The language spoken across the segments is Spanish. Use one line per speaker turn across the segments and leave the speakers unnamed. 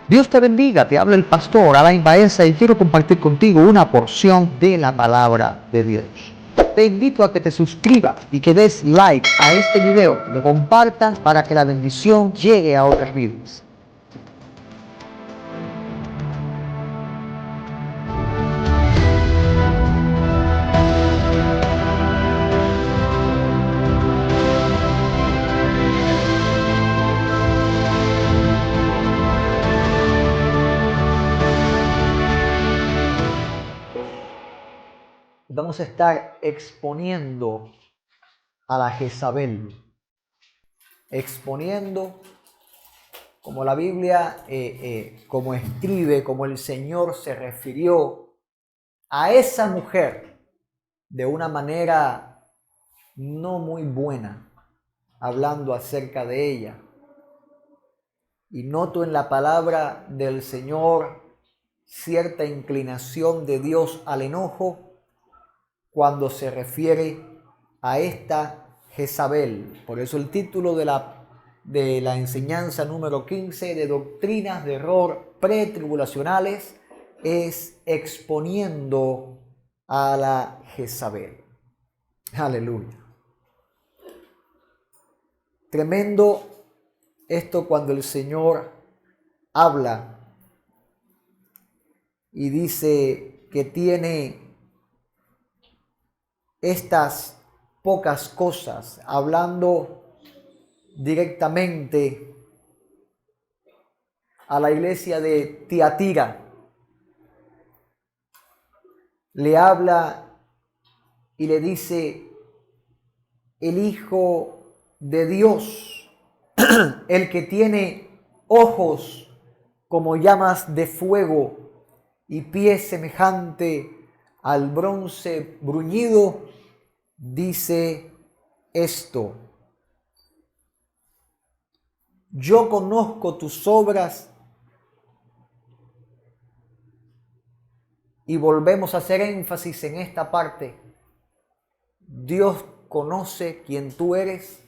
Dios te bendiga, te habla el pastor Alain Baeza y quiero compartir contigo una porción de la palabra de Dios. Te invito a que te suscribas y que des like a este video, lo compartas para que la bendición llegue a otras vidas. Vamos a estar exponiendo a la Jezabel, exponiendo como la Biblia, como escribe, como el Señor se refirió a esa mujer de una manera no muy buena, hablando acerca de ella. Y noto en la palabra del Señor cierta inclinación de Dios al enojo cuando se refiere a esta Jezabel. Por eso el título de la enseñanza número 15 de doctrinas de error pretribulacionales es exponiendo a la Jezabel. Aleluya. Tremendo esto cuando el Señor habla y dice que tiene estas pocas cosas, hablando directamente a la iglesia de Tiatira. Le habla y le dice: el Hijo de Dios, el que tiene ojos como llamas de fuego y pies semejante al bronce bruñido, dice esto: yo conozco tus obras. Y volvemos a hacer énfasis en esta parte. Dios conoce quién tú eres.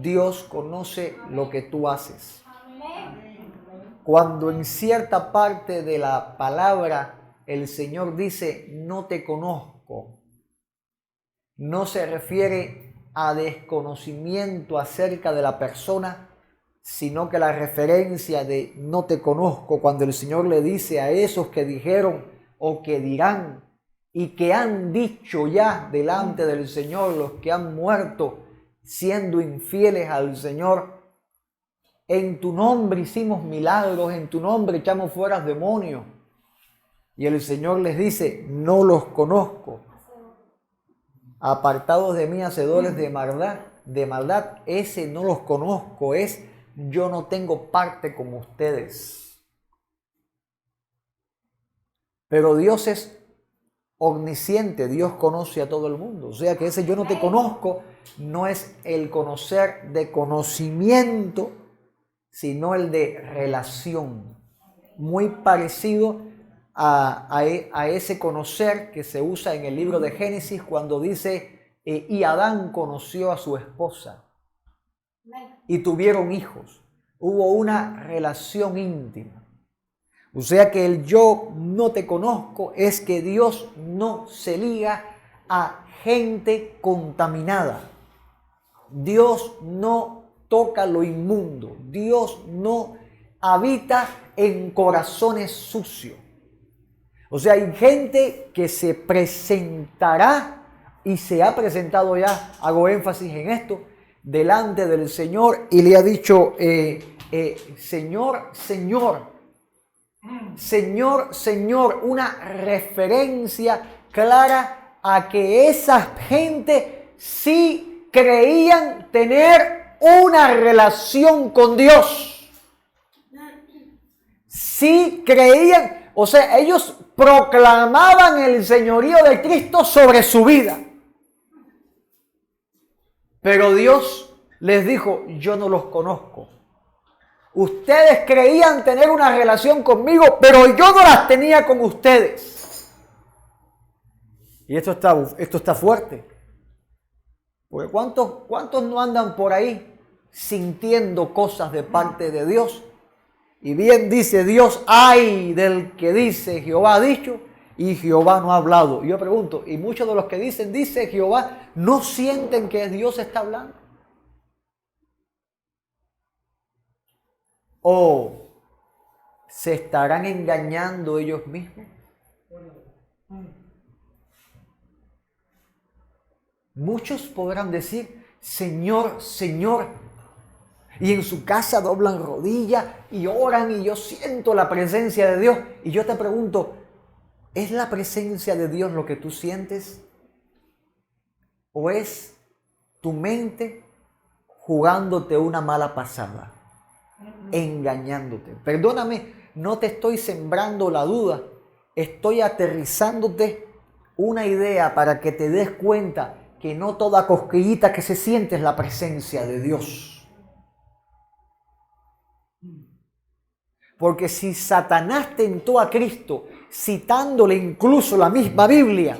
Dios conoce lo que tú haces. Cuando en cierta parte de la palabra el Señor dice no te conozco, no se refiere a desconocimiento acerca de la persona, sino que la referencia de no te conozco, cuando el Señor le dice a esos que dijeron o que dirán y que han dicho ya delante del Señor, los que han muerto siendo infieles al Señor: en tu nombre hicimos milagros, en tu nombre echamos fuera demonios. Y el Señor les dice: no los conozco. Apartados de mí, hacedores de maldad, ese no los conozco, es yo no tengo parte con ustedes. Pero Dios es omnisciente, Dios conoce a todo el mundo. O sea que ese yo no te conozco no es el conocer de conocimiento, sino el de relación. Muy parecido a ese conocer que se usa en el libro de Génesis cuando dice: y Adán conoció a su esposa y tuvieron hijos. Hubo una relación íntima. O sea que el yo no te conozco es que Dios no se liga a gente contaminada. Dios no toca lo inmundo. Dios no habita en corazones sucios. O sea, hay gente que se presentará y se ha presentado ya, hago énfasis en esto, delante del Señor y le ha dicho: Señor, Señor. Señor, Señor, una referencia clara a que esa gente sí creían tener una relación con Dios. Sí creían, o sea, ellos proclamaban el señorío de Cristo sobre su vida. Pero Dios les dijo: yo no los conozco. Ustedes creían tener una relación conmigo, pero yo no las tenía con ustedes. Y esto está fuerte. Porque ¿cuántos no andan por ahí sintiendo cosas de parte de Dios Y bien dice Dios, ay del que dice Jehová ha dicho y Jehová no ha hablado. Y yo pregunto, ¿y muchos de los que dicen, dice Jehová, no sienten que Dios está hablando? ¿O se estarán engañando ellos mismos? Muchos podrán decir, Señor, Señor, y en su casa doblan rodillas y oran y yo siento la presencia de Dios. Y yo te pregunto, ¿es la presencia de Dios lo que tú sientes? ¿O es tu mente jugándote una mala pasada, engañándote? Perdóname, no te estoy sembrando la duda, estoy aterrizándote una idea para que te des cuenta que no toda cosquillita que se siente es la presencia de Dios. Porque si Satanás tentó a Cristo, citándole incluso la misma Biblia,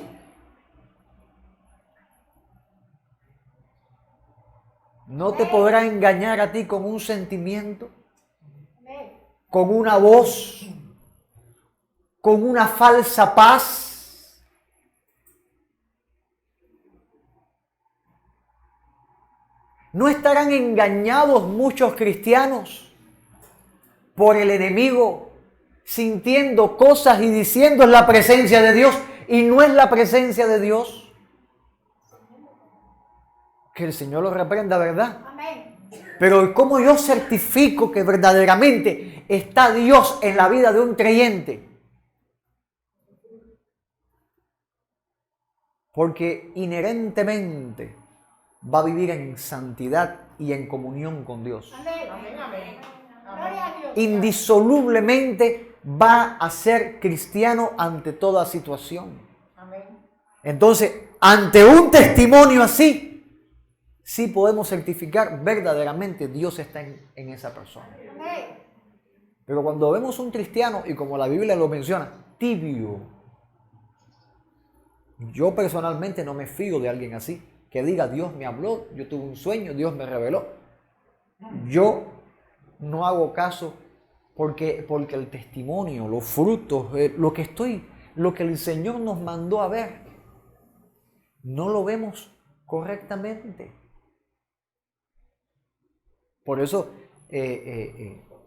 ¿no te podrá engañar a ti con un sentimiento? ¿Con una voz? ¿Con una falsa paz? ¿No estarán engañados muchos cristianos por el enemigo, sintiendo cosas y diciendo es la presencia de Dios y no es la presencia de Dios? Que el Señor los reprenda, ¿verdad? Amén. Pero ¿cómo yo certifico que verdaderamente está Dios en la vida de un creyente? Porque inherentemente va a vivir en santidad y en comunión con Dios. Amén. Amén. Indisolublemente va a ser cristiano ante toda situación. Amén. Entonces, ante un testimonio así, sí podemos certificar verdaderamente Dios está en esa persona. Amén. Pero cuando vemos un cristiano, y como la Biblia lo menciona, tibio, yo personalmente no me fío de alguien así, que diga Dios me habló, yo tuve un sueño, Dios me reveló. Yo no hago caso porque el testimonio, los frutos, lo que el Señor nos mandó a ver, no lo vemos correctamente. Por eso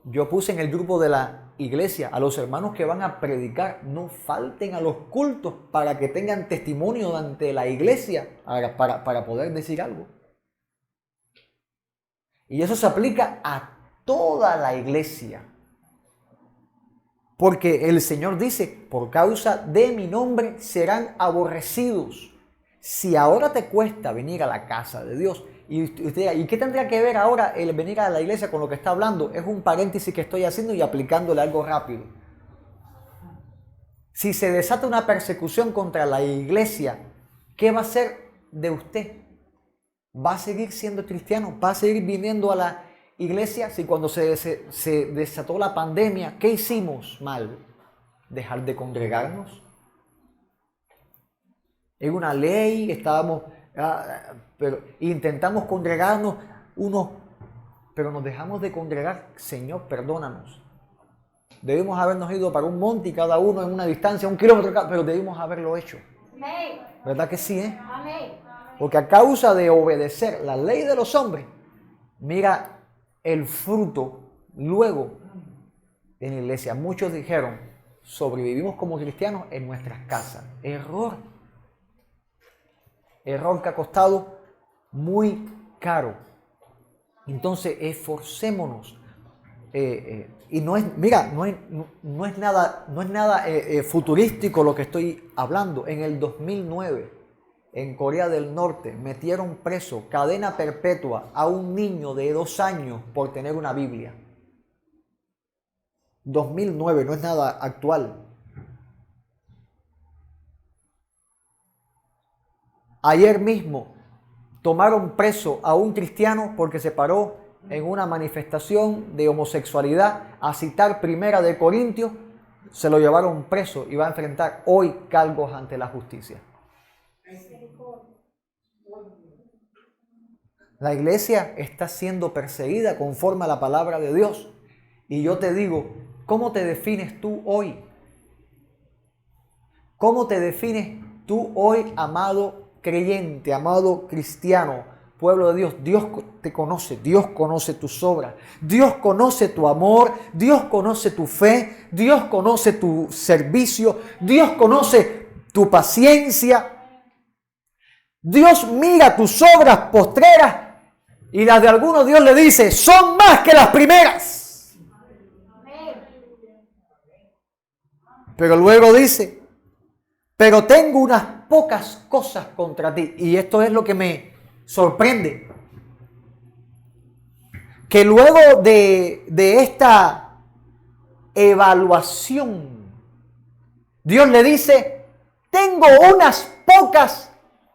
yo puse en el grupo de la iglesia a los hermanos que van a predicar, no falten a los cultos para que tengan testimonio ante la iglesia para poder decir algo. Y eso se aplica a toda la iglesia. Porque el Señor dice, por causa de mi nombre serán aborrecidos. Si ahora te cuesta venir a la casa de Dios, y usted diga, ¿y qué tendría que ver ahora el venir a la iglesia con lo que está hablando? Es un paréntesis que estoy haciendo y aplicándole algo rápido. Si se desata una persecución contra la iglesia, ¿qué va a hacer de usted? ¿Va a seguir siendo cristiano? ¿Va a seguir viniendo a la iglesia? Si cuando se desató la pandemia, ¿qué hicimos mal? ¿Dejar de congregarnos? Es una ley, pero intentamos congregarnos pero nos dejamos de congregar. Señor, perdónanos. Debimos habernos ido para un monte y cada uno en una distancia, 1 kilómetro, pero debimos haberlo hecho. ¿Verdad que sí, Porque a causa de obedecer la ley de los hombres, mira el fruto luego en la iglesia. Muchos dijeron, sobrevivimos como cristianos en nuestras casas. Error que ha costado muy caro. Entonces, esforcémonos. Y no es, mira, no es nada futurístico lo que estoy hablando. En el 2009, en Corea del Norte, metieron preso, cadena perpetua, a un niño de 2 años por tener una Biblia. 2009, no es nada actual. Ayer mismo tomaron preso a un cristiano porque se paró en una manifestación de homosexualidad a citar 1 de Corintios. Se lo llevaron preso y va a enfrentar hoy cargos ante la justicia. La iglesia está siendo perseguida conforme a la palabra de Dios. Y yo te digo, ¿cómo te defines tú hoy? ¿Cómo te defines tú hoy, amado creyente, amado cristiano, pueblo de Dios? Dios te conoce, Dios conoce tus obras, Dios conoce tu amor, Dios conoce tu fe, Dios conoce tu servicio, Dios conoce tu paciencia. Dios mira tus obras postreras y las de algunos Dios le dice, son más que las primeras. Pero luego dice, pero tengo unas pocas cosas contra ti. Y esto es lo que me sorprende. Que luego de esta evaluación, Dios le dice, tengo unas pocas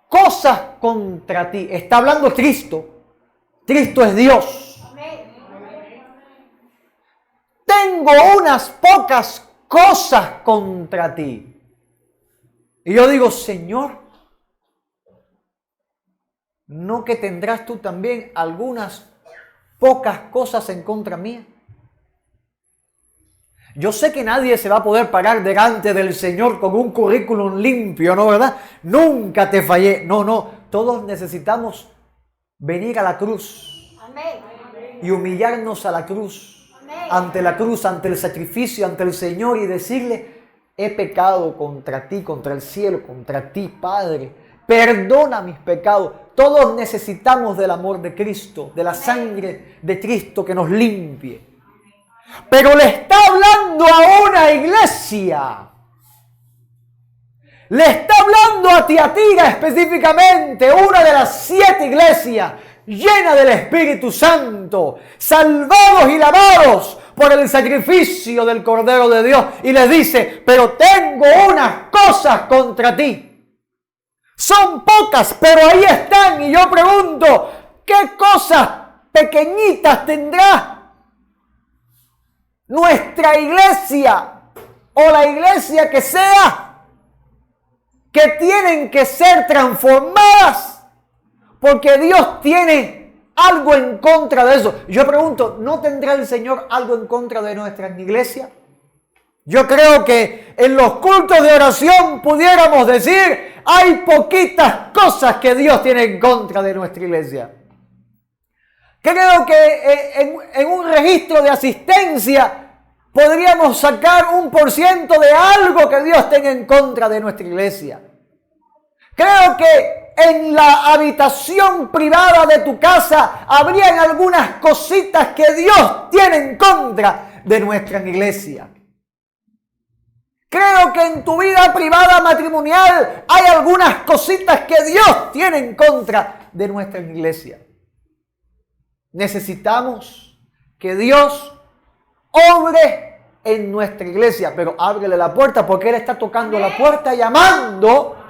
cosas contra ti. Está hablando Cristo. Cristo es Dios. Tengo unas pocas cosas contra ti. Y yo digo, Señor, ¿no que tendrás tú también algunas pocas cosas en contra mía? Yo sé que nadie se va a poder parar delante del Señor con un currículum limpio, ¿no, verdad? Nunca te fallé. No, todos necesitamos venir a la cruz. Amén. Y humillarnos a la cruz. Amén. Ante la cruz, ante el sacrificio, ante el Señor y decirle, he pecado contra ti, contra el cielo, contra ti, Padre. Perdona mis pecados. Todos necesitamos del amor de Cristo, de la sangre de Cristo que nos limpie. Pero le está hablando a una iglesia. Le está hablando a Tiatira específicamente, una de las 7 iglesias llena del Espíritu Santo, salvados y lavados por el sacrificio del Cordero de Dios. Y les dice, pero tengo unas cosas contra ti. Son pocas, pero ahí están. Y yo pregunto, ¿qué cosas pequeñitas tendrá nuestra iglesia o la iglesia que sea, que tienen que ser transformadas? Porque Dios tiene algo en contra de eso. Yo pregunto, ¿no tendrá el Señor algo en contra de nuestra iglesia? Yo creo que en los cultos de oración pudiéramos decir, hay poquitas cosas que Dios tiene en contra de nuestra iglesia. Creo que en un registro de asistencia podríamos sacar 1% de algo que Dios tenga en contra de nuestra iglesia. Creo que en la habitación privada de tu casa habrían algunas cositas que Dios tiene en contra de nuestra iglesia. Creo que en tu vida privada matrimonial hay algunas cositas que Dios tiene en contra de nuestra iglesia. Necesitamos que Dios obre en nuestra iglesia, pero ábrele la puerta porque Él está tocando la puerta, llamando.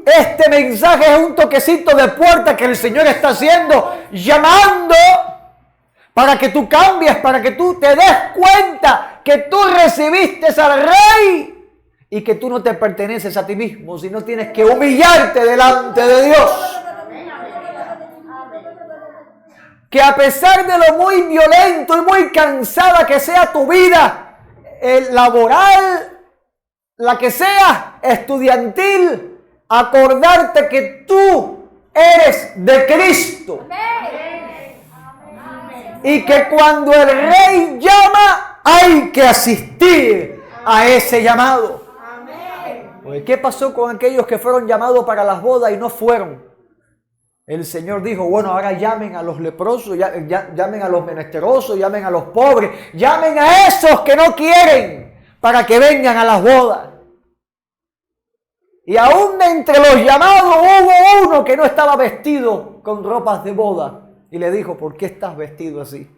Este mensaje es un toquecito de puerta que el Señor está haciendo, llamando para que tú cambies, para que tú te des cuenta que tú recibiste al Rey y que tú no te perteneces a ti mismo, sino tienes que humillarte delante de Dios. Que a pesar de lo muy violento y muy cansada que sea tu vida, laboral, la que sea, estudiantil, acordarte que tú eres de Cristo. Y que cuando el Rey llama, hay que asistir a ese llamado. Porque ¿qué pasó con aquellos que fueron llamados para las bodas y no fueron? El Señor dijo, bueno, ahora llamen a los leprosos, llamen a los menesterosos, llamen a los pobres, llamen a esos que no quieren para que vengan a las bodas. Y aún de entre los llamados hubo uno que no estaba vestido con ropas de boda. Y le dijo, ¿por qué estás vestido así?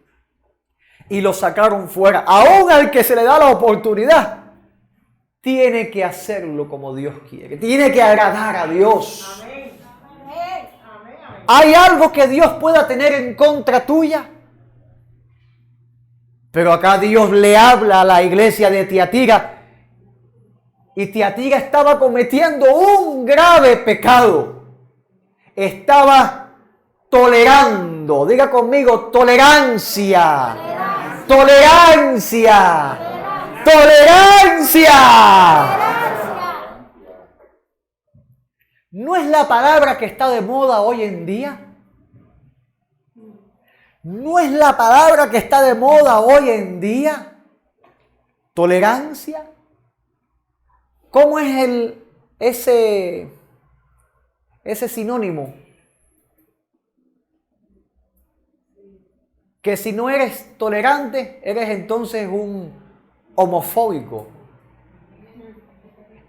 Y lo sacaron fuera. Aún al que se le da la oportunidad, tiene que hacerlo como Dios quiere. Tiene que agradar a Dios. Amén. ¿Hay algo que Dios pueda tener en contra tuya? Pero acá Dios le habla a la iglesia de Tiatira. Y Tiatira estaba cometiendo un grave pecado. Estaba tolerando, diga conmigo, tolerancia. Tolerancia. Tolerancia. ¿No es la palabra que está de moda hoy en día? ¿No es la palabra que está de moda hoy en día? Tolerancia. ¿Cómo es ese sinónimo? Que si no eres tolerante, eres entonces un homofóbico.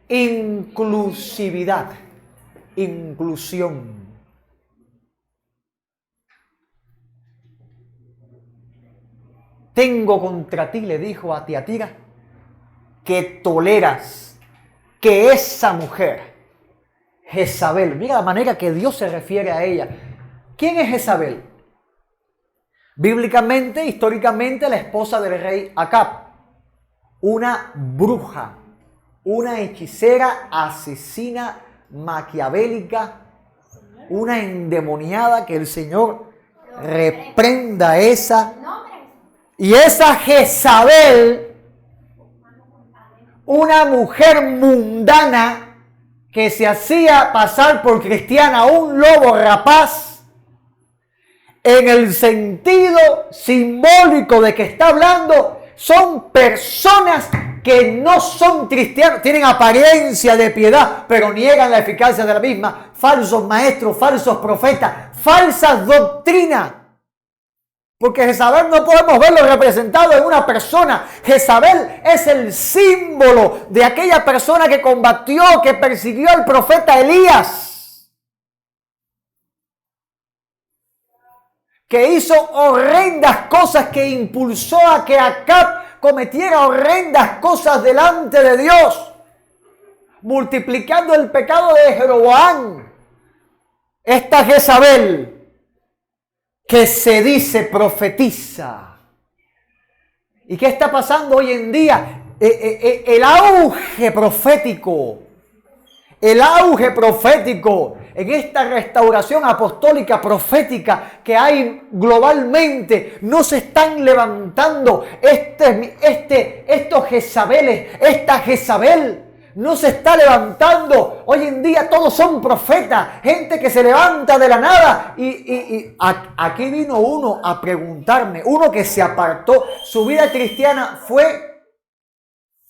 Inclusividad. Inclusión. Tengo contra ti, le dijo a Tiatira, que toleras que esa mujer, Jezabel, mira la manera que Dios se refiere a ella. ¿Quién es Jezabel? Bíblicamente, históricamente, la esposa del rey Acab, una bruja, una hechicera, asesina, maquiavélica, una endemoniada, que el Señor reprenda esa. Y esa Jezabel, una mujer mundana que se hacía pasar por cristiana, un lobo rapaz, en el sentido simbólico de que está hablando, son personas que no son cristianos, tienen apariencia de piedad, pero niegan la eficacia de la misma, falsos maestros, falsos profetas, falsas doctrinas. Porque Jezabel no podemos verlo representado en una persona. Jezabel es el símbolo de aquella persona que combatió, que persiguió al profeta Elías, que hizo horrendas cosas, que impulsó a que Acab cometiera horrendas cosas delante de Dios, multiplicando el pecado de Jeroboam. Esta Jezabel, que se dice profetiza. ¿Y qué está pasando hoy en día? El auge profético en esta restauración apostólica profética que hay globalmente, no se están levantando estos Jezabeles, esta Jezabel no se está levantando. Hoy en día todos son profetas, gente que se levanta de la nada. Y aquí vino uno a preguntarme, uno que se apartó, su vida cristiana fue,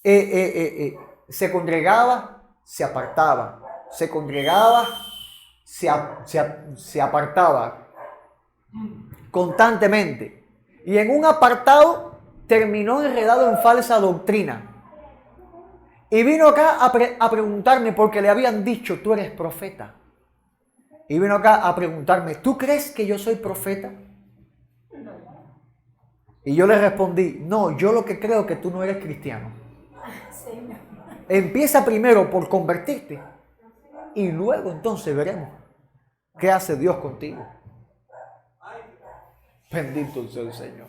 se congregaba, se apartaba, se congregaba, se apartaba constantemente. Y en un apartado terminó enredado en falsa doctrina. Y vino acá a preguntarme, porque le habían dicho, tú eres profeta. Y vino acá a preguntarme, ¿tú crees que yo soy profeta? No. Y yo le respondí, no, yo lo que creo es que tú no eres cristiano. Sí. Empieza primero por convertirte y luego entonces veremos qué hace Dios contigo. Bendito sea el Señor.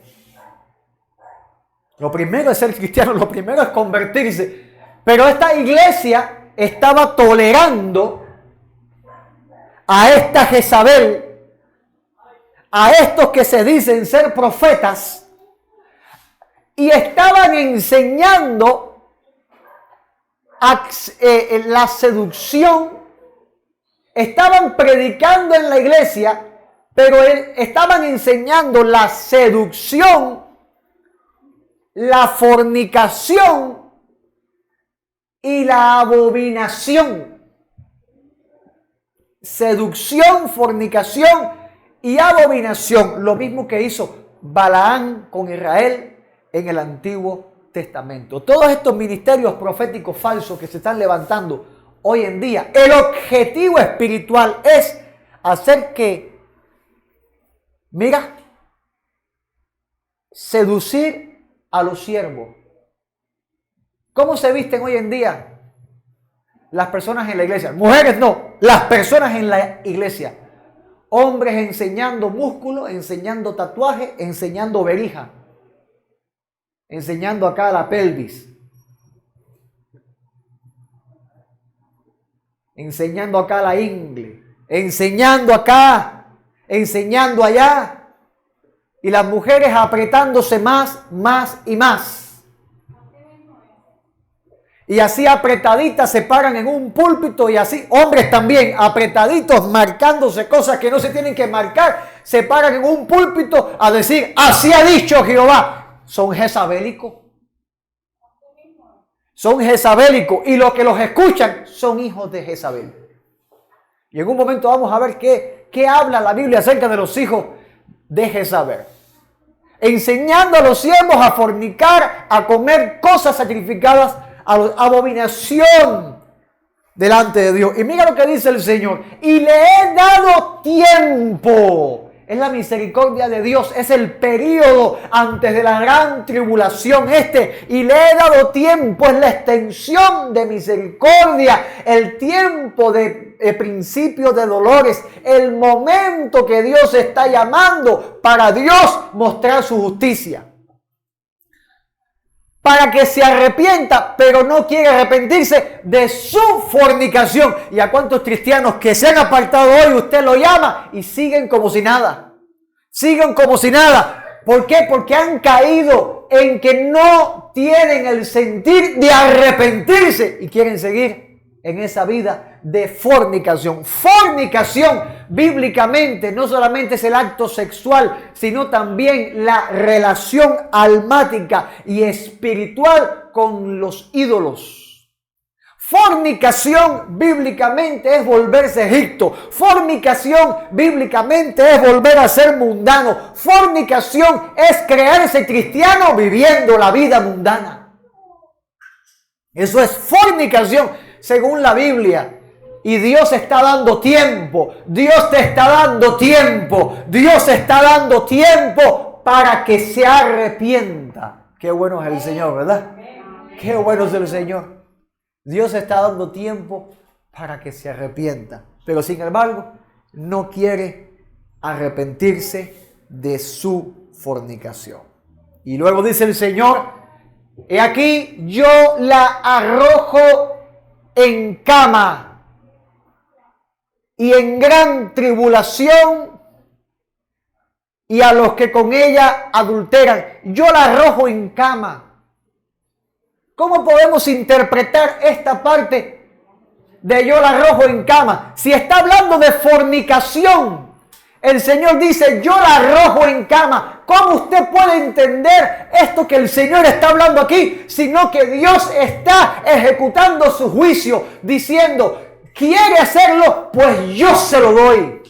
Lo primero es ser cristiano, lo primero es convertirse. Pero esta iglesia estaba tolerando a esta Jezabel, a estos que se dicen ser profetas, y estaban enseñando la seducción, estaban predicando en la iglesia, pero estaban enseñando la seducción, la fornicación y la abominación. Seducción, fornicación y abominación. Lo mismo que hizo Balaán con Israel en el Antiguo Testamento. Todos estos ministerios proféticos falsos que se están levantando hoy en día, el objetivo espiritual es hacer que, mira, seducir a los siervos. ¿Cómo se visten hoy en día las personas en la iglesia? Mujeres no, las personas en la iglesia. Hombres enseñando músculo, enseñando tatuaje, enseñando verija, enseñando acá la pelvis, enseñando acá la ingle, enseñando acá, enseñando allá. y las mujeres apretándose más y más. Y así apretaditas se paran en un púlpito y así hombres también apretaditos marcándose cosas que no se tienen que marcar, se paran en un púlpito a decir, así ha dicho Jehová. Son jezabélicos. Son jezabélicos y los que los escuchan son hijos de Jezabel. Y en un momento vamos a ver qué habla la Biblia acerca de los hijos de Jezabel. Enseñando a los siervos a fornicar, a comer cosas sacrificadas a abominación delante de Dios. Y mira lo que dice el Señor. Y le he dado tiempo. Es la misericordia de Dios. Es el período antes de la gran tribulación y le he dado tiempo. Es la extensión de misericordia. El tiempo de principio de dolores. El momento que Dios está llamando para Dios mostrar su justicia. Para que se arrepienta, pero no quiere arrepentirse de su fornicación. ¿Y a cuántos cristianos que se han apartado hoy usted lo llama y siguen como si nada? Siguen como si nada. ¿Por qué? Porque han caído en que no tienen el sentir de arrepentirse y quieren seguir en esa vida de fornicación. Fornicación, bíblicamente, no solamente es el acto sexual, sino también la relación almática y espiritual con los ídolos. Fornicación, bíblicamente, es volverse Egipto. Fornicación, bíblicamente, es volver a ser mundano. Fornicación es creerse cristiano viviendo la vida mundana. Eso es fornicación. Según la Biblia, y Dios está dando tiempo, Dios te está dando tiempo, Dios está dando tiempo para que se arrepienta. Qué bueno es el Señor, ¿verdad? Qué bueno es el Señor. Dios está dando tiempo para que se arrepienta, pero sin embargo, no quiere arrepentirse de su fornicación. Y luego dice el Señor, he aquí yo la arrojo en cama y en gran tribulación y a los que con ella adulteran. Yo la arrojo en cama. ¿Cómo podemos interpretar esta parte de yo la arrojo en cama? Si está hablando de fornicación, el Señor dice yo la arrojo en cama. ¿Cómo usted puede entender esto que el Señor está hablando aquí? Sino que Dios está ejecutando su juicio diciendo, ¿quiere hacerlo? Pues yo se lo doy.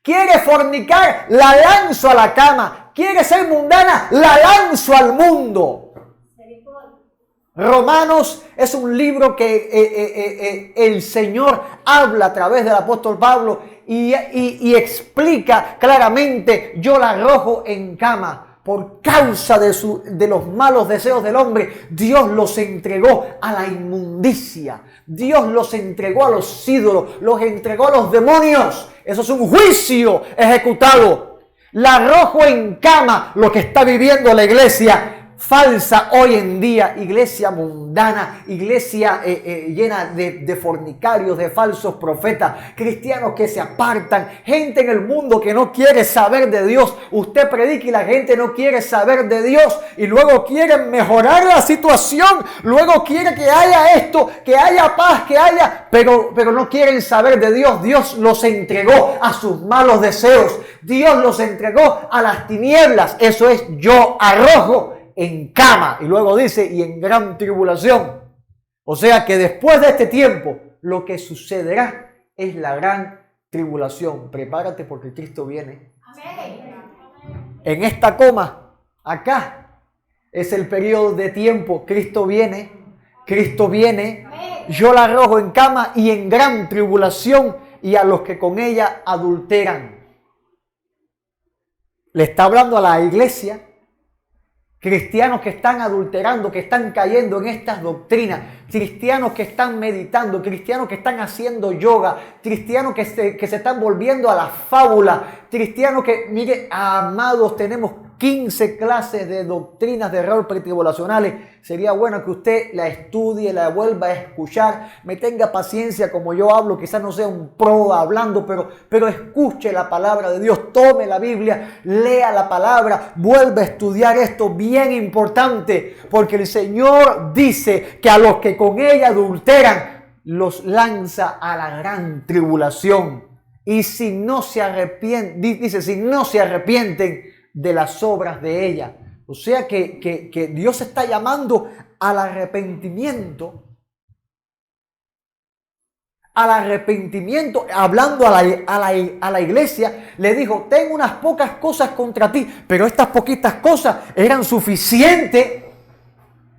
¿Quiere fornicar? La lanzo a la cama. ¿Quiere ser mundana? La lanzo al mundo. Romanos es un libro que el Señor habla a través del apóstol Pablo y explica claramente, yo la arrojo en cama. Por causa de los malos deseos del hombre, Dios los entregó a la inmundicia. Dios los entregó a los ídolos, los entregó a los demonios. Eso es un juicio ejecutado. La arrojo en cama, lo que está viviendo la iglesia falsa hoy en día, iglesia mundana, iglesia llena de fornicarios, de falsos profetas, cristianos que se apartan, gente en el mundo que no quiere saber de Dios. Usted predica y la gente no quiere saber de Dios y luego quieren mejorar la situación, luego quiere que haya esto, que haya paz, que haya, pero no quieren saber de Dios. Dios los entregó a sus malos deseos, Dios los entregó a las tinieblas. Eso es yo arrojo en cama. Y luego dice, y en gran tribulación. O sea que después de este tiempo, lo que sucederá es la gran tribulación. Prepárate porque Cristo viene. Amén. En esta coma, acá, es el periodo de tiempo. Cristo viene. Cristo viene. Amén. Yo la arrojo en cama y en gran tribulación y a los que con ella adulteran. Le está hablando a la iglesia. Cristianos que están adulterando, que están cayendo en estas doctrinas, cristianos que están meditando, cristianos que están haciendo yoga, cristianos que se están volviendo a la fábula, cristianos que, mire, amados, tenemos 15 clases de doctrinas de error pretribulacionales. Sería bueno que usted la estudie, la vuelva a escuchar, me tenga paciencia como yo hablo, quizás no sea un pro hablando, pero escuche la palabra de Dios, tome la Biblia, lea la palabra, vuelva a estudiar esto, bien importante, porque el Señor dice que a los que con ella adulteran, los lanza a la gran tribulación. Y si no se arrepienten, dice, si no se arrepienten de las obras de ella. O sea que Dios está llamando al arrepentimiento. Al arrepentimiento, hablando a la iglesia, le dijo, tengo unas pocas cosas contra ti, pero estas poquitas cosas eran suficientes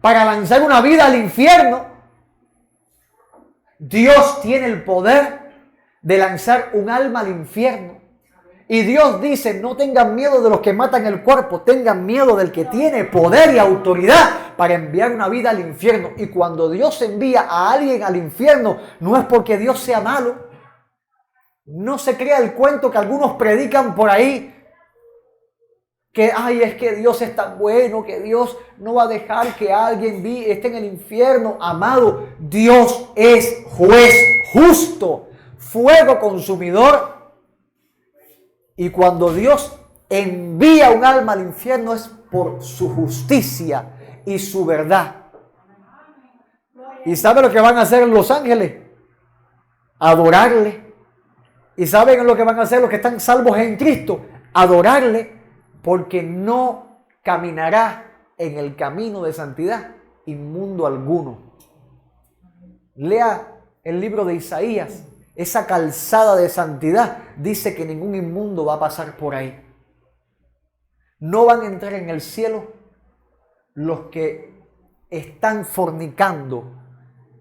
para lanzar una vida al infierno. Dios tiene el poder de lanzar un alma al infierno. Y Dios dice, no tengan miedo de los que matan el cuerpo, tengan miedo del que tiene poder y autoridad para enviar una vida al infierno. Y cuando Dios envía a alguien al infierno, no es porque Dios sea malo. No se crea el cuento que algunos predican por ahí, que ay, es que Dios es tan bueno, que Dios no va a dejar que alguien esté en el infierno. Amado, Dios es juez justo, fuego consumidor. Y cuando Dios envía un alma al infierno es por su justicia y su verdad. ¿Y sabe lo que van a hacer los ángeles? Adorarle. ¿Y saben lo que van a hacer los que están salvos en Cristo? Adorarle, porque no caminará en el camino de santidad inmundo alguno. Lea el libro de Isaías. Esa calzada de santidad dice que ningún inmundo va a pasar por ahí. No van a entrar en el cielo los que están fornicando,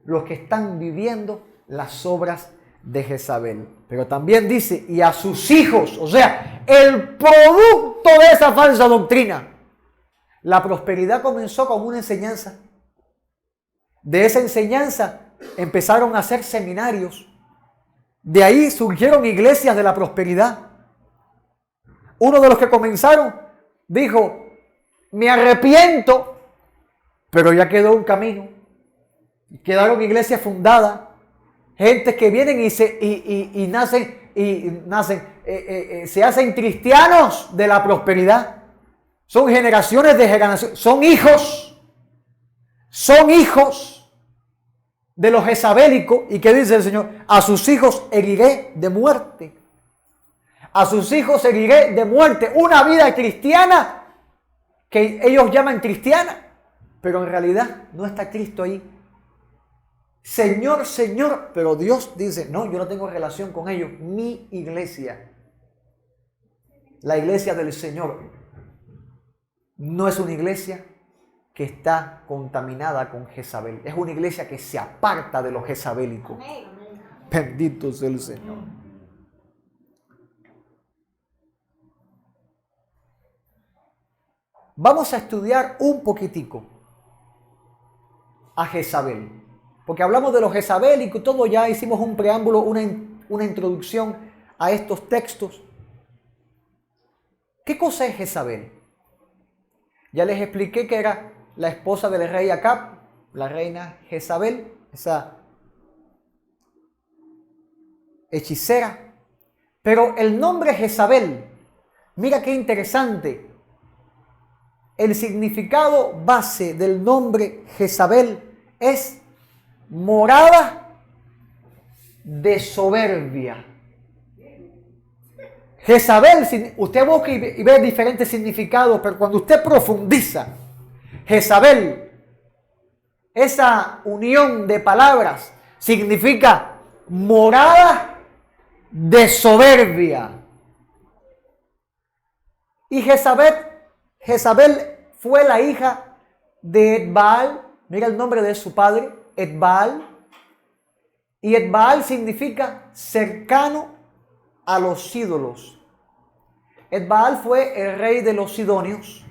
los que están viviendo las obras de Jezabel. Pero también dice, y a sus hijos, o sea, el producto de esa falsa doctrina. La prosperidad comenzó con una enseñanza. De esa enseñanza empezaron a hacer seminarios. De ahí surgieron iglesias de la prosperidad. Uno de los que comenzaron dijo, me arrepiento, pero ya quedó un camino. Quedaron iglesias fundadas, gente que vienen se hacen cristianos de la prosperidad. Son generaciones de generaciones, son hijos de los jezabélicos. ¿Y qué dice el Señor? A sus hijos heriré de muerte. A sus hijos heriré de muerte. Una vida cristiana que ellos llaman cristiana, pero en realidad no está Cristo ahí. Señor, Señor, pero Dios dice, no, yo no tengo relación con ellos. Mi iglesia, la iglesia del Señor, no es una iglesia que está contaminada con Jezabel. Es una iglesia que se aparta de lo jezabélico. Bendito sea el Señor. Vamos a estudiar un poquitico a Jezabel. Porque hablamos de lo jezabélico y todo, ya hicimos un preámbulo, una introducción a estos textos. ¿Qué cosa es Jezabel? Ya les expliqué que era la esposa del rey Acab, la reina Jezabel, esa hechicera. Pero el nombre Jezabel, mira qué interesante. El significado base del nombre Jezabel es morada de soberbia. Jezabel, usted busca y ve diferentes significados, pero cuando usted profundiza, Jezabel, esa unión de palabras, significa morada de soberbia. Y Jezabel fue la hija de Etbaal. Mira el nombre de su padre, Etbaal. Y Etbaal significa cercano a los ídolos. Etbaal fue el rey de los sidonios.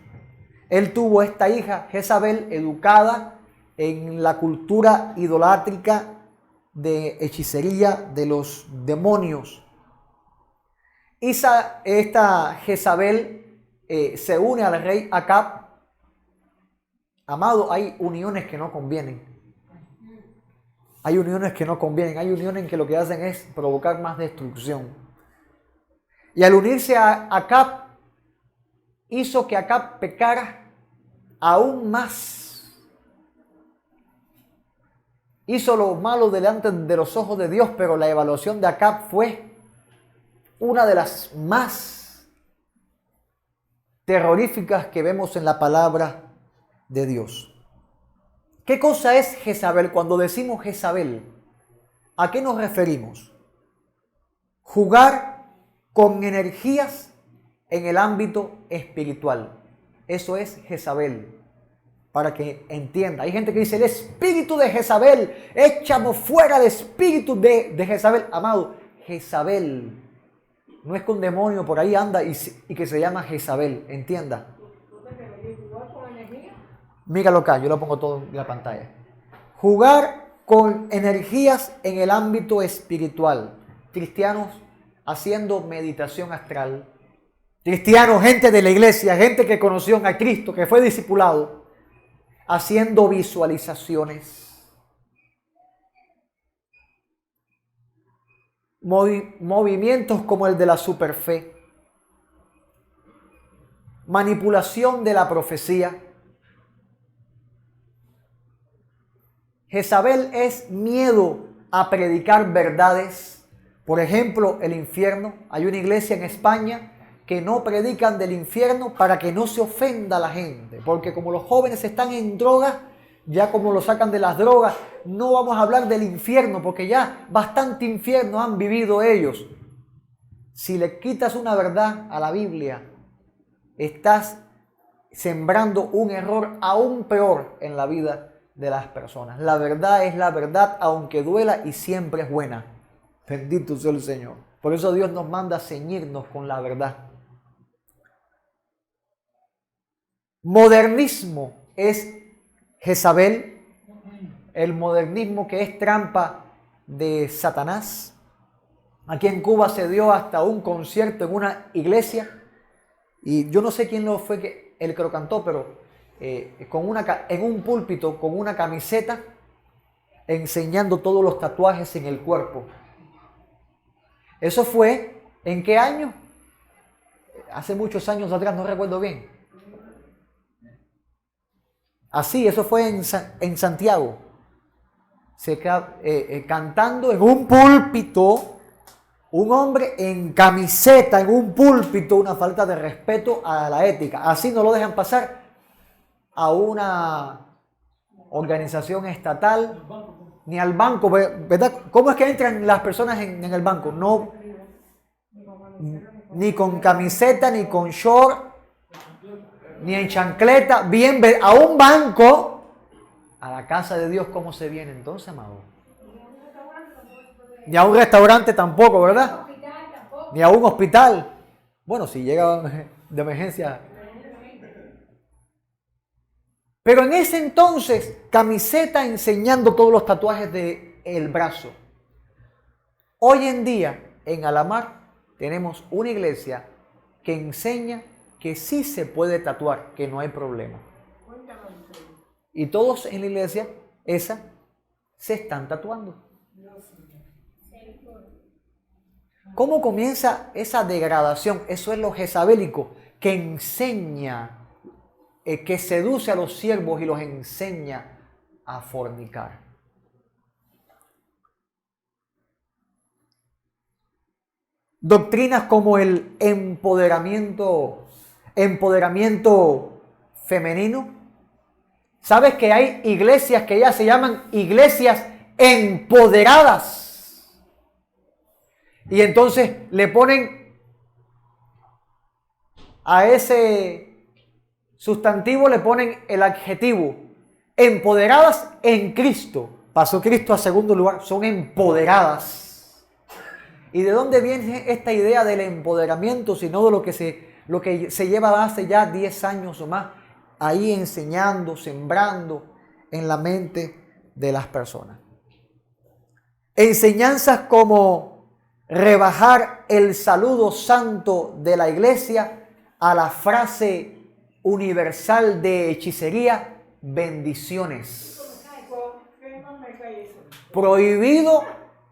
Él tuvo esta hija, Jezabel, educada en la cultura idolátrica de hechicería de los demonios. Esta Jezabel se une al rey Acab. Amado, hay uniones que no convienen. Hay uniones que no convienen. Hay uniones que lo que hacen es provocar más destrucción. Y al unirse a Acab, hizo que Acab pecara aún más. Hizo lo malo delante de los ojos de Dios, pero la evaluación de Acab fue una de las más terroríficas que vemos en la palabra de Dios. ¿Qué cosa es Jezabel? Cuando decimos Jezabel, ¿a qué nos referimos? Jugar con energías en el ámbito espiritual. Eso es Jezabel. Para que entienda. Hay gente que dice, el espíritu de Jezabel, échame fuera el espíritu de Jezabel. Amado, Jezabel no es que un demonio por ahí anda y que se llama Jezabel. Entienda. Míralo acá, yo lo pongo todo en la pantalla. Jugar con energías en el ámbito espiritual. Cristianos haciendo meditación astral. Cristianos, gente de la iglesia, gente que conoció a Cristo, que fue discipulado, haciendo visualizaciones. Movimientos como el de la superfe. Manipulación de la profecía. Jezabel es miedo a predicar verdades. Por ejemplo, el infierno. Hay una iglesia en España que no predican del infierno para que no se ofenda a la gente. Porque como los jóvenes están en drogas, ya como lo sacan de las drogas, no vamos a hablar del infierno porque ya bastante infierno han vivido ellos. Si le quitas una verdad a la Biblia, estás sembrando un error aún peor en la vida de las personas. La verdad es la verdad, aunque duela, y siempre es buena. Bendito sea el Señor. Por eso Dios nos manda a ceñirnos con la verdad. Modernismo es Jezabel. El modernismo, que es trampa de Satanás. Aquí en Cuba se dio hasta un concierto en una iglesia. Y yo no sé quién lo fue el que lo cantó, pero en un púlpito con una camiseta enseñando todos los tatuajes en el cuerpo. Eso fue, ¿en qué año? Hace muchos años atrás, no recuerdo bien. Así, eso fue en Santiago. Cantando en un púlpito, un hombre en camiseta en un púlpito, una falta de respeto a la ética. Así no lo dejan pasar a una organización estatal ni al banco, ¿verdad? ¿Cómo es que entran las personas en el banco? No, ni con camiseta, ni con short, ni en chancleta, bien, a un banco, a la casa de Dios. ¿Cómo se viene entonces, amado? Ni a un restaurante tampoco, ¿verdad? Ni a un hospital. Bueno, si llega de emergencia. Pero en ese entonces, camiseta enseñando todos los tatuajes del brazo. Hoy en día, en Alamar, tenemos una iglesia que enseña que sí se puede tatuar, que no hay problema. Y todos en la iglesia esa se están tatuando. ¿Cómo comienza esa degradación? Eso es lo jezabélico, que enseña, que seduce a los siervos y los enseña a fornicar. Doctrinas como el empoderamiento femenino. ¿Sabes que hay iglesias que ya se llaman iglesias empoderadas? Y entonces le ponen a ese sustantivo, le ponen el adjetivo empoderadas en Cristo. Pasó Cristo a segundo lugar, son empoderadas. ¿Y de dónde viene esta idea del empoderamiento? Sino de lo que se lleva hace ya 10 años o más, ahí enseñando, sembrando en la mente de las personas. Enseñanzas como rebajar el saludo santo de la iglesia a la frase universal de hechicería, bendiciones. Prohibido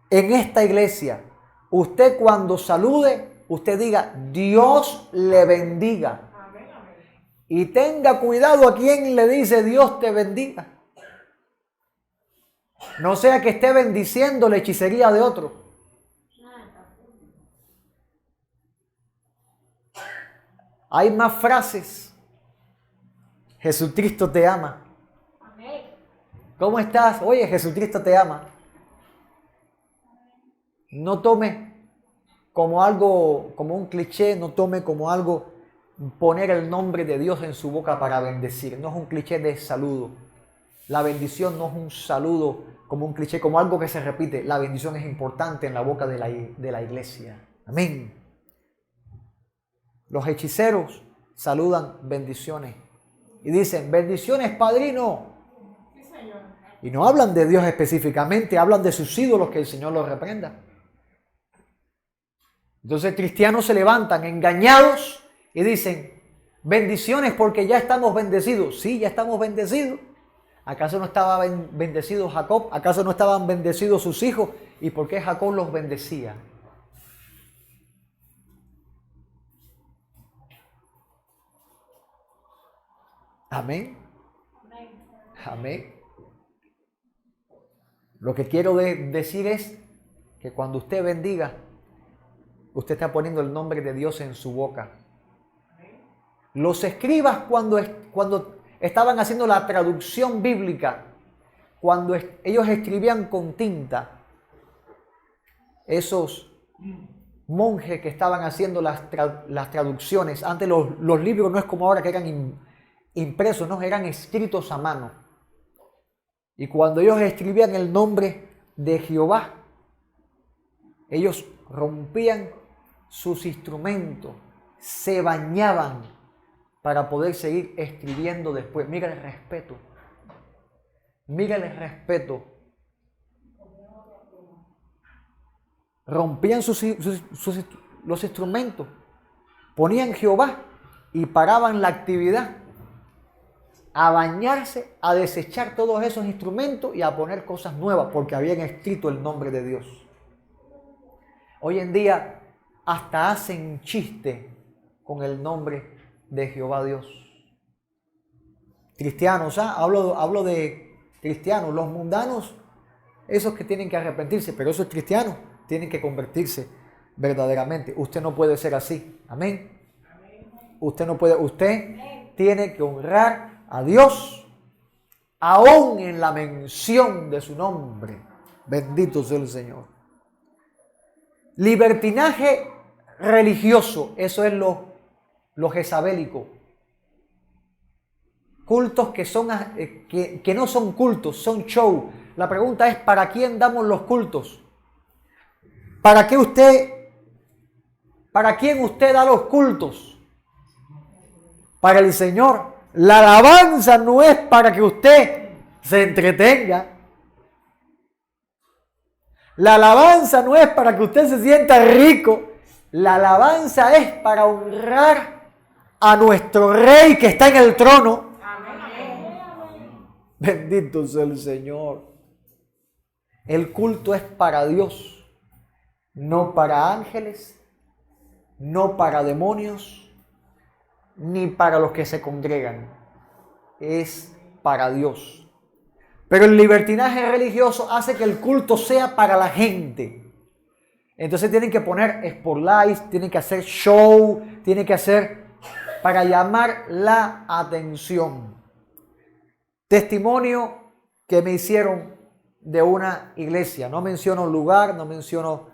en esta iglesia. Usted cuando salude, usted diga, Dios le bendiga. Y tenga cuidado a quien le dice Dios te bendiga. No sea que esté bendiciendo la hechicería de otro. Hay más frases. Jesucristo te ama. ¿Cómo estás? Oye, Jesucristo te ama. No tome como algo, como un cliché, no tome como algo poner el nombre de Dios en su boca para bendecir. No es un cliché de saludo. La bendición no es un saludo como un cliché, como algo que se repite. La bendición es importante en la boca de la iglesia. Amén. Los hechiceros saludan bendiciones y dicen, bendiciones, padrino. Sí, señor. Y no hablan de Dios específicamente, hablan de sus ídolos, que el Señor los reprenda. Entonces cristianos se levantan engañados y dicen, bendiciones porque ya estamos bendecidos. Sí, ya estamos bendecidos. ¿Acaso no estaba bendecido Jacob? ¿Acaso no estaban bendecidos sus hijos? ¿Y por qué Jacob los bendecía? Amén. Amén. Lo que quiero decir es que cuando usted bendiga, usted está poniendo el nombre de Dios en su boca. Los escribas cuando estaban haciendo la traducción bíblica, cuando ellos escribían con tinta, esos monjes que estaban haciendo las traducciones, antes los libros no es como ahora que eran impresos, no, eran escritos a mano. Y cuando ellos escribían el nombre de Jehová, ellos rompían sus instrumentos, se bañaban para poder seguir escribiendo después. Mira el respeto. Mira el respeto. Rompían los instrumentos, ponían Jehová y paraban la actividad a bañarse, a desechar todos esos instrumentos y a poner cosas nuevas porque habían escrito el nombre de Dios. Hoy en día hasta hacen chiste con el nombre de Jehová Dios. Cristianos, hablo de cristianos, los mundanos, esos que tienen que arrepentirse, pero esos cristianos tienen que convertirse verdaderamente. Usted no puede ser así. Amén. Usted no puede, usted tiene que honrar a Dios aún en la mención de su nombre. Bendito sea el Señor. Libertinaje religioso, eso es lo jezabélico. Cultos que no son cultos, son show. La pregunta es, ¿para quién damos los cultos? ¿Para quién usted da los cultos? Para el Señor. La alabanza no es para que usted se entretenga. La alabanza no es para que usted se sienta rico. La alabanza es para honrar a nuestro Rey que está en el trono. Amén. Bendito sea el Señor. El culto es para Dios, no para ángeles, no para demonios, ni para los que se congregan. Es para Dios. Pero el libertinaje religioso hace que el culto sea para la gente. Entonces tienen que poner spotlights, tienen que hacer show, tienen que hacer para llamar la atención. Testimonio que me hicieron de una iglesia. No menciono lugar, no menciono.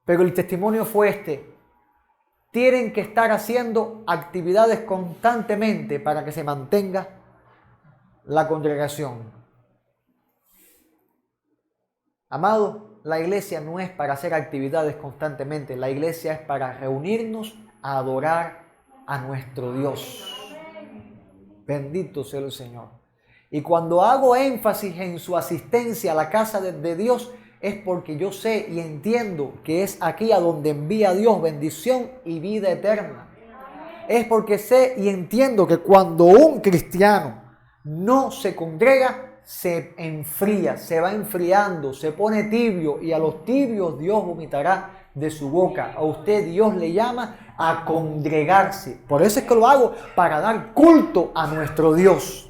Pero el testimonio fue este. Tienen que estar haciendo actividades constantemente para que se mantenga la congregación. Amado, la iglesia no es para hacer actividades constantemente. La iglesia es para reunirnos a adorar a nuestro Dios. Bendito sea el Señor. Y cuando hago énfasis en su asistencia a la casa de Dios, es porque yo sé y entiendo que es aquí a donde envía Dios bendición y vida eterna. Es porque sé y entiendo que cuando un cristiano no se congrega, se enfría, se va enfriando, se pone tibio, y a los tibios Dios vomitará de su boca. A usted Dios le llama a congregarse. Por eso es que lo hago, para dar culto a nuestro Dios.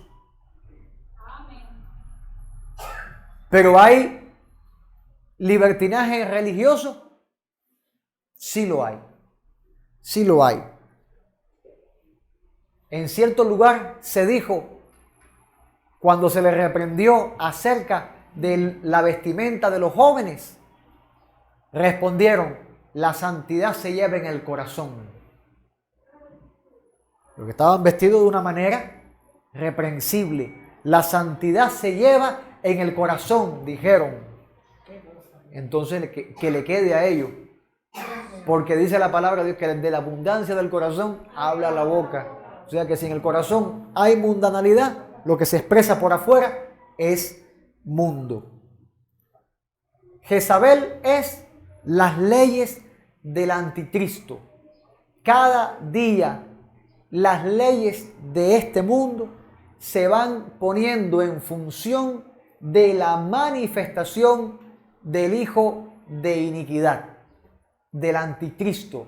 Pero hay libertinaje religioso, sí lo hay. Sí lo hay. En cierto lugar se dijo, cuando se le reprendió acerca de la vestimenta de los jóvenes, respondieron: la santidad se lleva en el corazón. Porque estaban vestidos de una manera reprensible. La santidad se lleva en el corazón, dijeron. Entonces que le quede a ellos. Porque dice la palabra de Dios que de la abundancia del corazón habla la boca. O sea que si en el corazón hay mundanalidad, lo que se expresa por afuera es mundo. Jezabel es las leyes del anticristo. Cada día las leyes de este mundo se van poniendo en función de la manifestación del hijo de iniquidad, del anticristo.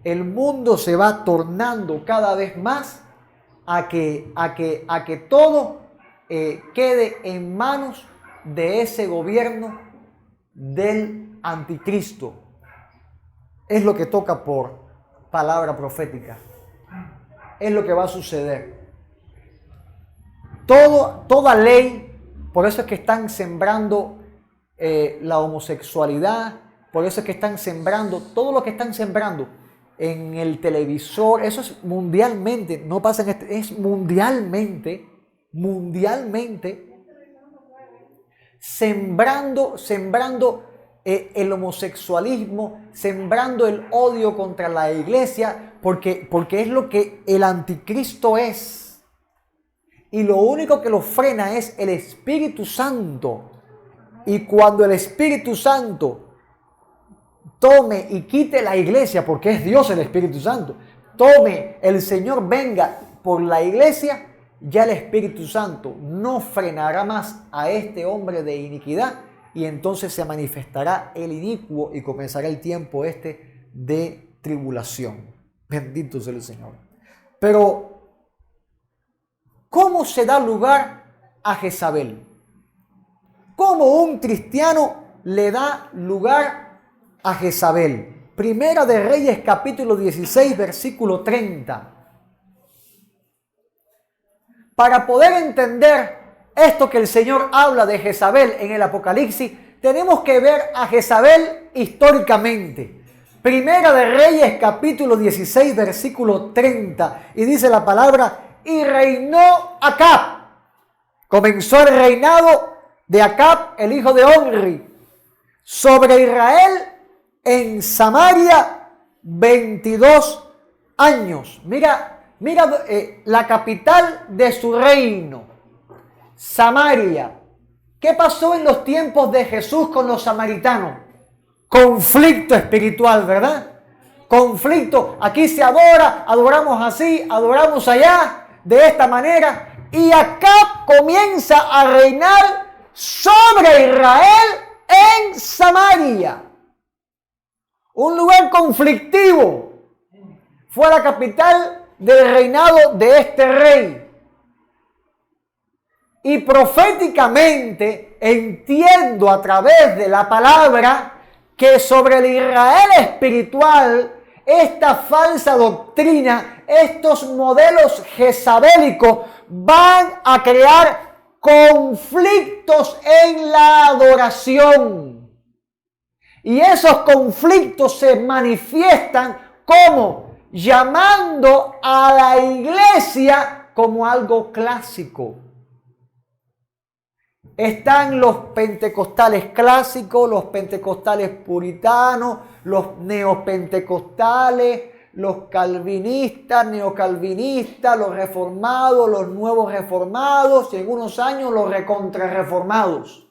El mundo se va tornando cada vez más a que todo quede en manos de ese gobierno del anticristo. Es lo que toca por palabra profética. Es lo que va a suceder. Toda ley, por eso es que están sembrando la homosexualidad, por eso es que están sembrando, todo lo que están sembrando en el televisor, eso es mundialmente, no pasa en es mundialmente, sembrando el homosexualismo, sembrando el odio contra la iglesia, porque es lo que el anticristo es. Y lo único que lo frena es el Espíritu Santo. Y cuando el Espíritu Santo tome y quite la iglesia, porque es Dios el Espíritu Santo, tome, el Señor venga por la iglesia, ya el Espíritu Santo no frenará más a este hombre de iniquidad, y entonces se manifestará el inicuo y comenzará el tiempo de tribulación. Bendito sea el Señor. Pero, ¿cómo se da lugar a Jezabel? ¿Cómo un cristiano le da lugar a Jezabel? Primera de Reyes, capítulo 16, versículo 30. Para poder entender esto que el Señor habla de Jezabel en el Apocalipsis, tenemos que ver a Jezabel históricamente. Primera de Reyes, capítulo 16, versículo 30. Y dice la palabra: y reinó Acab. Comenzó el reinado de Acab, el hijo de Omri, sobre Israel en Samaria 22 años. Mira la capital de su reino, Samaria. ¿Qué pasó en los tiempos de Jesús con los samaritanos? Conflicto espiritual, ¿verdad? Conflicto. Aquí se adora, adoramos así, adoramos allá, de esta manera. Y Acab comienza a reinar sobre Israel en Samaria. Un lugar conflictivo. Fue la capital del reinado de este rey. Y proféticamente entiendo a través de la palabra que sobre el Israel espiritual, esta falsa doctrina, estos modelos jezabélicos van a crear conflictos en la adoración. Y esos conflictos se manifiestan como llamando a la iglesia como algo clásico. Están los pentecostales clásicos, los pentecostales puritanos, los neopentecostales, los calvinistas, neocalvinistas, los reformados, los nuevos reformados y en unos años los recontrarreformados.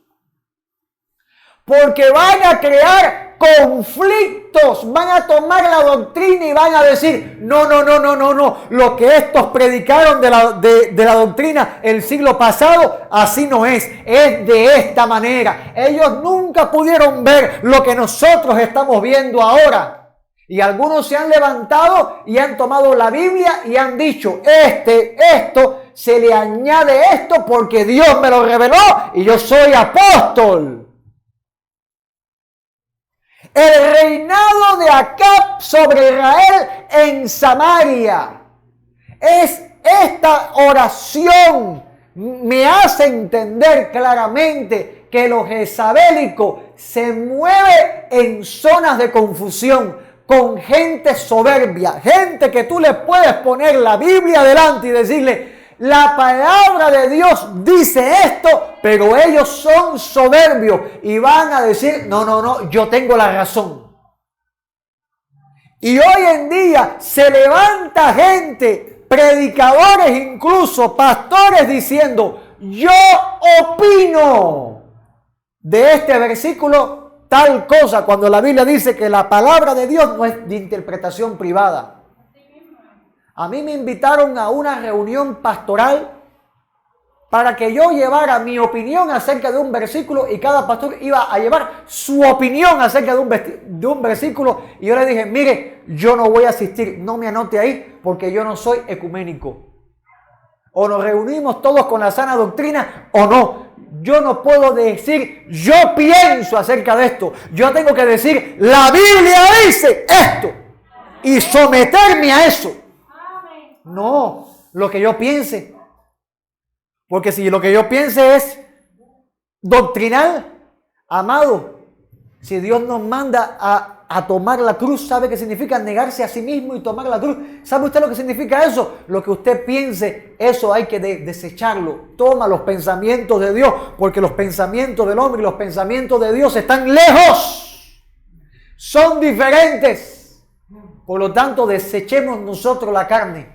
Porque van a crear conflictos, van a tomar la doctrina y van a decir, no, lo que estos predicaron de la doctrina el siglo pasado, así no es de esta manera. Ellos nunca pudieron ver lo que nosotros estamos viendo ahora. Y algunos se han levantado y han tomado la Biblia y han dicho, esto, se le añade esto porque Dios me lo reveló y yo soy apóstol. El reinado de Acab sobre Israel en Samaria. Es esta oración me hace entender claramente que lo jezabélico se mueve en zonas de confusión, con gente soberbia, gente que tú le puedes poner la Biblia delante y decirle, la palabra de Dios dice esto, pero ellos son soberbios y van a decir, no, yo tengo la razón. Y hoy en día se levanta gente, predicadores incluso, pastores diciendo, yo opino de este versículo tal cosa, cuando la Biblia dice que la palabra de Dios no es de interpretación privada. A mí me invitaron a una reunión pastoral para que yo llevara mi opinión acerca de un versículo y cada pastor iba a llevar su opinión acerca de un versículo. Y yo le dije, mire, yo no voy a asistir, no me anote ahí porque yo no soy ecuménico. O nos reunimos todos con la sana doctrina o no. Yo no puedo decir, yo pienso acerca de esto. Yo tengo que decir, la Biblia dice esto y someterme a eso. No, lo que yo piense. Porque si lo que yo piense es doctrinal, amado, si Dios nos manda a tomar la cruz, ¿sabe qué significa? Negarse a sí mismo y tomar la cruz. ¿Sabe usted lo que significa eso? Lo que usted piense, eso hay que desecharlo. Toma los pensamientos de Dios, porque los pensamientos del hombre y los pensamientos de Dios están lejos. Son diferentes. Por lo tanto, desechemos nosotros la carne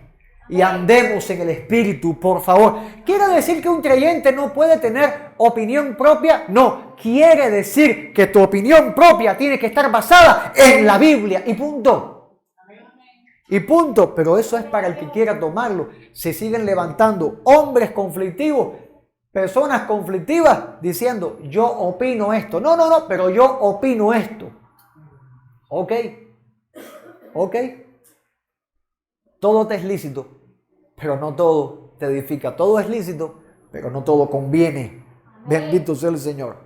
y andemos en el Espíritu, por favor. ¿Quiere decir que un creyente no puede tener opinión propia? No, quiere decir que tu opinión propia tiene que estar basada en la Biblia y punto. Y punto, pero eso es para el que quiera tomarlo. Se siguen levantando hombres conflictivos, personas conflictivas diciendo, yo opino esto. No, pero yo opino esto. Ok. Todo te es lícito, pero no todo te edifica. Todo es lícito, pero no todo conviene. Bendito sea el Señor.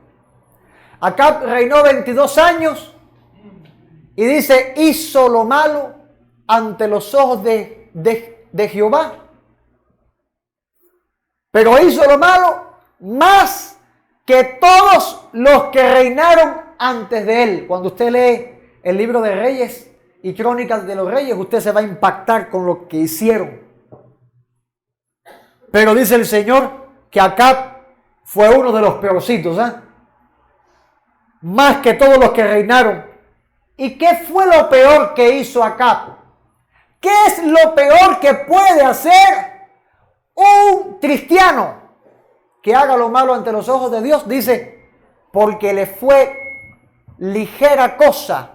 Acab reinó 22 años y dice, hizo lo malo ante los ojos de Jehová. Pero hizo lo malo más que todos los que reinaron antes de él. Cuando usted lee el libro de Reyes y Crónicas de los Reyes, usted se va a impactar con lo que hicieron. Pero dice el Señor que Acab fue uno de los peorcitos, más que todos los que reinaron. ¿Y qué fue lo peor que hizo Acab? ¿Qué es lo peor que puede hacer un cristiano que haga lo malo ante los ojos de Dios? Dice, porque le fue ligera cosa.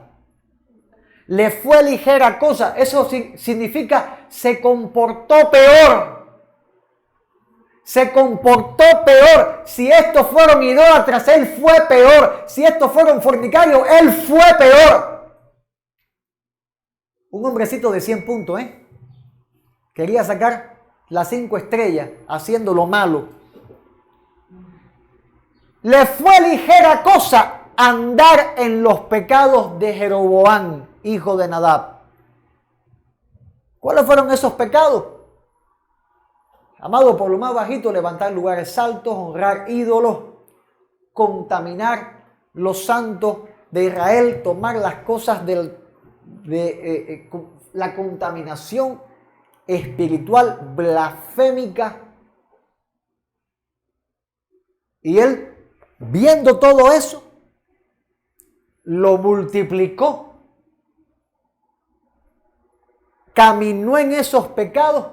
Le fue ligera cosa. Eso significa se comportó peor. Se comportó peor. Si estos fueron idólatras, él fue peor. Si estos fueron fornicarios, él fue peor. Un hombrecito de 100 puntos, quería sacar las 5 estrellas haciendo lo malo. Le fue ligera cosa andar en los pecados de Jeroboam, hijo de Nadab. ¿Cuáles fueron esos pecados? Amado, por lo más bajito, levantar lugares altos, honrar ídolos, contaminar los santos de Israel, tomar las cosas la contaminación espiritual blasfémica. Y él, viendo todo eso, lo multiplicó, caminó en esos pecados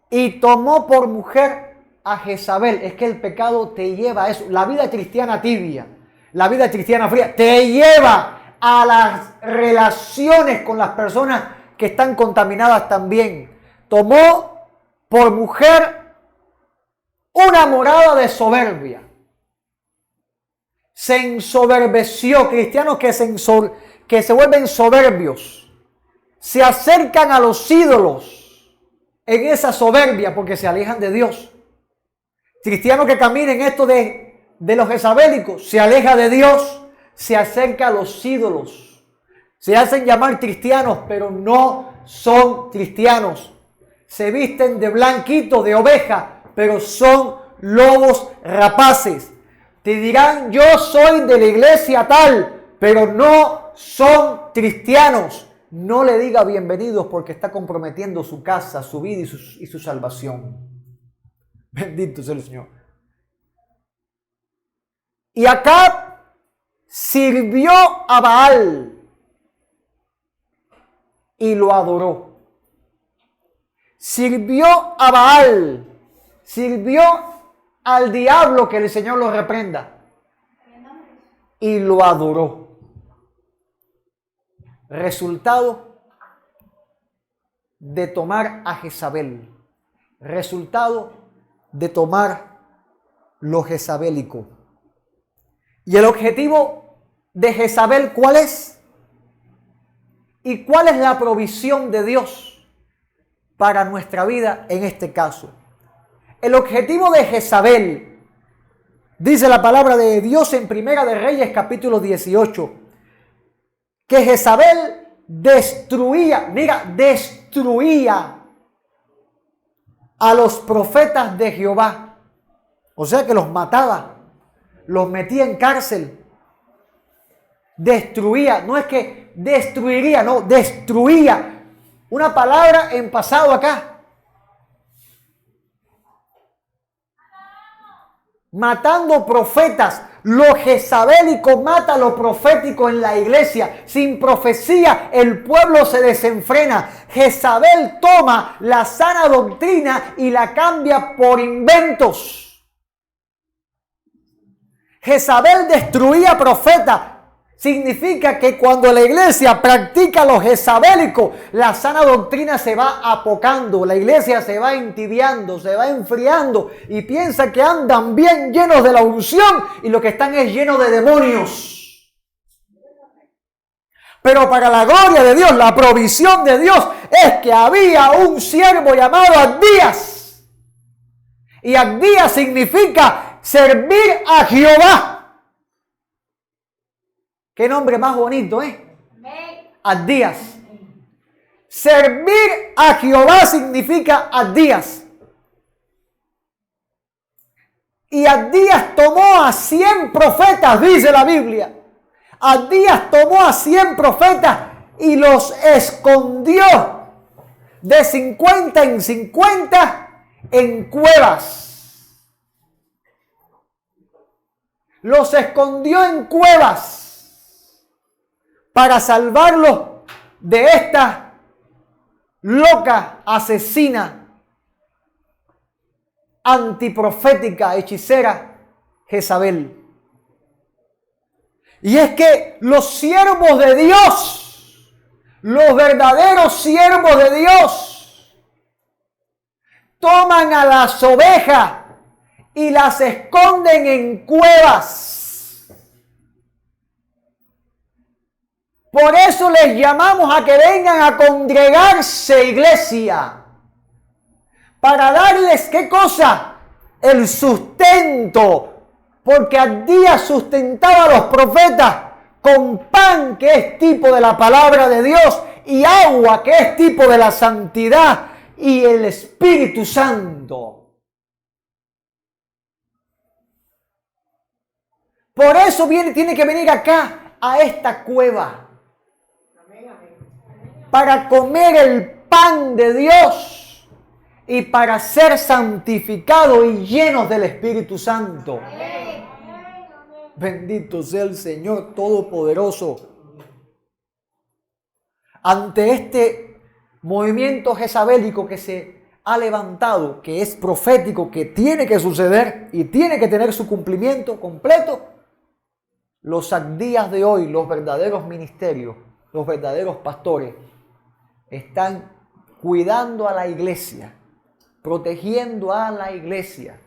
y tomó por mujer a Jezabel. Es que el pecado te lleva a eso. La vida cristiana tibia, la vida cristiana fría, te lleva a las relaciones con las personas que están contaminadas también. Tomó por mujer una morada de soberbia. Se ensoberbeció. Cristianos que se vuelven soberbios. Se acercan a los ídolos en esa soberbia porque se alejan de Dios. Cristianos que caminen esto de los jezabélicos, se aleja de Dios, se acerca a los ídolos. Se hacen llamar cristianos, pero no son cristianos. Se visten de blanquito, de oveja, pero son lobos rapaces. Te dirán, yo soy de la iglesia tal, pero no son cristianos. No le diga bienvenidos porque está comprometiendo su casa, su vida y su salvación. Bendito sea el Señor. Y Acab sirvió a Baal y lo adoró. Sirvió a Baal, sirvió al diablo, que el Señor lo reprenda, y lo adoró. Resultado de tomar a Jezabel. Resultado de tomar lo jezabélico. ¿Y el objetivo de Jezabel cuál es? ¿Y cuál es la provisión de Dios para nuestra vida en este caso? El objetivo de Jezabel, dice la palabra de Dios en Primera de Reyes capítulo 18, que Jezabel destruía a los profetas de Jehová. O sea que los mataba, los metía en cárcel, destruía, no es que destruiría, no, destruía. Una palabra en pasado acá. Matando profetas. Lo jezabélico mata a lo profético en la iglesia. Sin profecía el pueblo se desenfrena. Jezabel toma la sana doctrina y la cambia por inventos. Jezabel destruía profetas. Significa que cuando la iglesia practica lo jezabélico, la sana doctrina se va apocando, la iglesia se va entibiando, se va enfriando y piensa que andan bien llenos de la unción y lo que están es llenos de demonios. Pero para la gloria de Dios, la provisión de Dios es que había un siervo llamado Abdías. Y Abdías significa servir a Jehová. Qué nombre más bonito, Abdías. Servir a Jehová significa Abdías. Y Abdías tomó a 100 profetas, dice la Biblia. Abdías tomó a 100 profetas y los escondió de 50 en 50 en cuevas. Los escondió en cuevas para salvarlo de esta loca, asesina, antiprofética, hechicera, Jezabel. Y es que los siervos de Dios, los verdaderos siervos de Dios, toman a las ovejas y las esconden en cuevas. Por eso les llamamos a que vengan a congregarse, iglesia, para darles, ¿qué cosa? El sustento, porque Abdías sustentaba a los profetas con pan, que es tipo de la palabra de Dios, y agua, que es tipo de la santidad, y el Espíritu Santo. Por eso tiene que venir acá, a esta cueva, para comer el pan de Dios y para ser santificados y llenos del Espíritu Santo. Bendito sea el Señor Todopoderoso. Ante este movimiento jezabélico que se ha levantado, que es profético, que tiene que suceder y tiene que tener su cumplimiento completo, los Agdías de hoy, los verdaderos ministerios, los verdaderos pastores, están cuidando a la iglesia, protegiendo a la iglesia.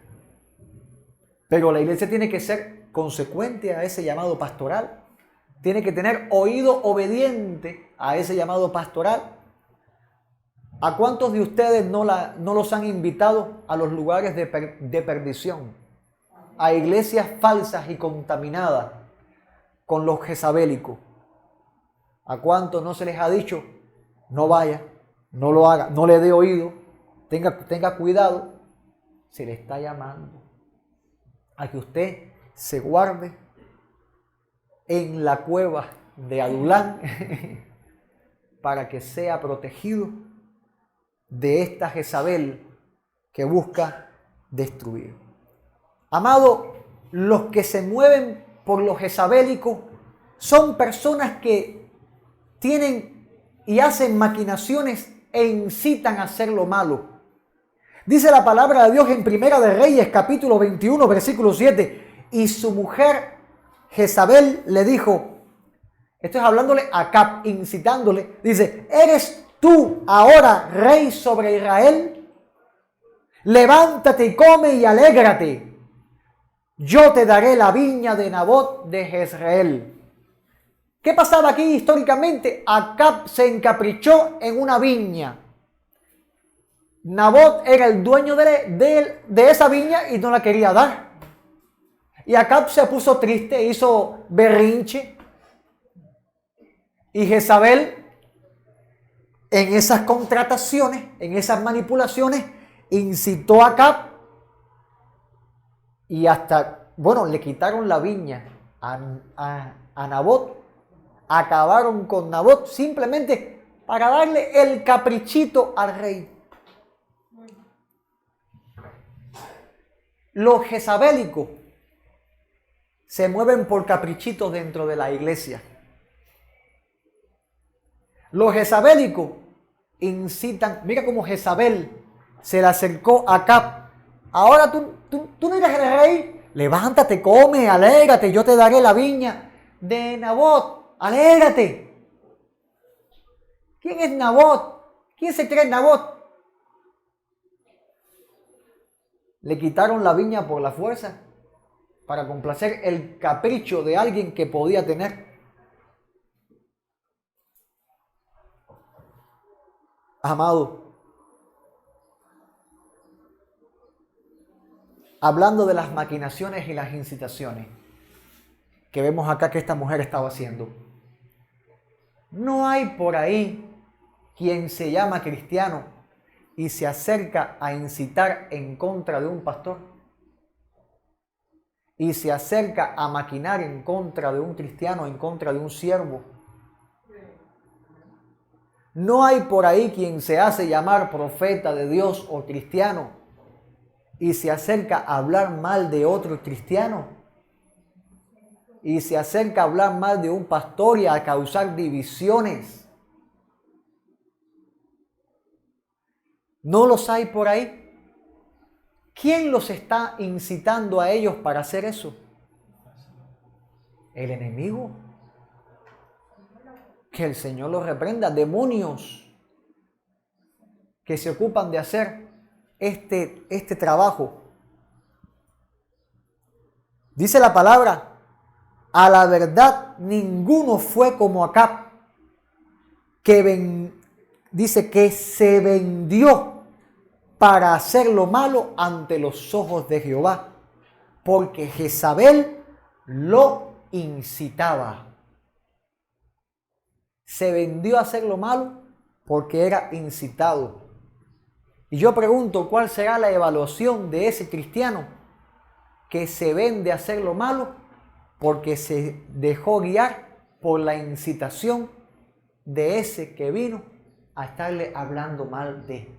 Pero la iglesia tiene que ser consecuente a ese llamado pastoral. Tiene que tener oído obediente a ese llamado pastoral. ¿A cuántos de ustedes no los han invitado a los lugares de perdición? A iglesias falsas y contaminadas con los jezabélicos. ¿A cuántos no se les ha dicho, no vaya, no lo haga, no le dé oído, tenga cuidado? Se le está llamando a que usted se guarde en la cueva de Adulán para que sea protegido de esta Jezabel que busca destruir. Amado, los que se mueven por los jezabélicos son personas que tienen y hacen maquinaciones e incitan a hacer lo malo. Dice la palabra de Dios en Primera de Reyes, capítulo 21, versículo 7. Y su mujer Jezabel le dijo, esto es hablándole a Acab, incitándole, dice, ¿eres tú ahora rey sobre Israel? Levántate y come y alégrate. Yo te daré la viña de Nabot de Jezreel. ¿Qué pasaba aquí históricamente? Acab se encaprichó en una viña. Nabot era el dueño de esa viña y no la quería dar. Y Acab se puso triste, hizo berrinche. Y Jezabel, en esas contrataciones, en esas manipulaciones, incitó a Acab y hasta, le quitaron la viña a Nabot. Acabaron con Nabot simplemente para darle el caprichito al rey. Los jezabélicos se mueven por caprichitos dentro de la iglesia. Los jezabélicos incitan. Mira cómo Jezabel se le acercó a Acab. Ahora tú no eres el rey. Levántate, come, alégrate. Yo te daré la viña de Nabot. Alégrate. ¿Quién es Nabot? ¿Quién se cree Nabot? Le quitaron la viña por la fuerza para complacer el capricho de alguien que podía tener. Amado, hablando de las maquinaciones y las incitaciones que vemos acá que esta mujer estaba haciendo, no hay por ahí quien se llama cristiano y se acerca a incitar en contra de un pastor y se acerca a maquinar en contra de un cristiano, en contra de un siervo. No hay por ahí quien se hace llamar profeta de Dios o cristiano y se acerca a hablar mal de otro cristiano y se acerca a hablar mal de un pastor y a causar divisiones. ¿No los hay por ahí? ¿Quién los está incitando a ellos para hacer eso? El enemigo. Que el Señor los reprenda. Demonios que se ocupan de hacer este trabajo. Dice la palabra, a la verdad ninguno fue como Acab, dice que se vendió para hacer lo malo ante los ojos de Jehová, porque Jezabel lo incitaba. Se vendió a hacer lo malo porque era incitado. Y yo pregunto, ¿cuál será la evaluación de ese cristiano que se vende a hacer lo malo porque se dejó guiar por la incitación de ese que vino a estarle hablando mal de?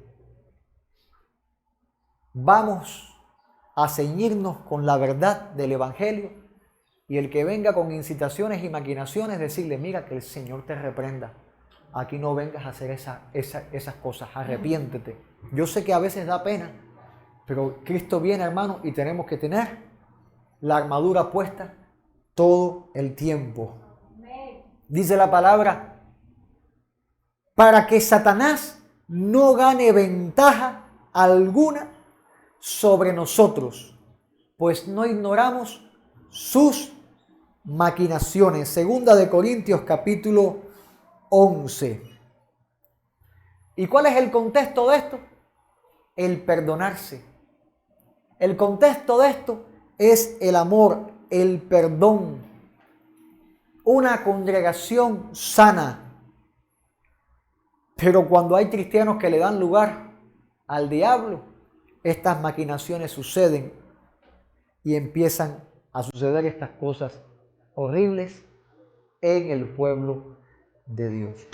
Vamos a ceñirnos con la verdad del Evangelio y el que venga con incitaciones y maquinaciones, decirle, mira, que el Señor te reprenda. Aquí no vengas a hacer esas cosas, arrepiéntete. Yo sé que a veces da pena, pero Cristo viene, hermano, y tenemos que tener la armadura puesta todo el tiempo. Dice la palabra, para que Satanás no gane ventaja alguna sobre nosotros, pues no ignoramos sus maquinaciones. Segunda de Corintios capítulo 11. ¿Y cuál es el contexto de esto? El perdonarse. El contexto de esto es el amor, el perdón. Una congregación sana. Pero cuando hay cristianos que le dan lugar al diablo, estas maquinaciones suceden y empiezan a suceder estas cosas horribles en el pueblo de Dios.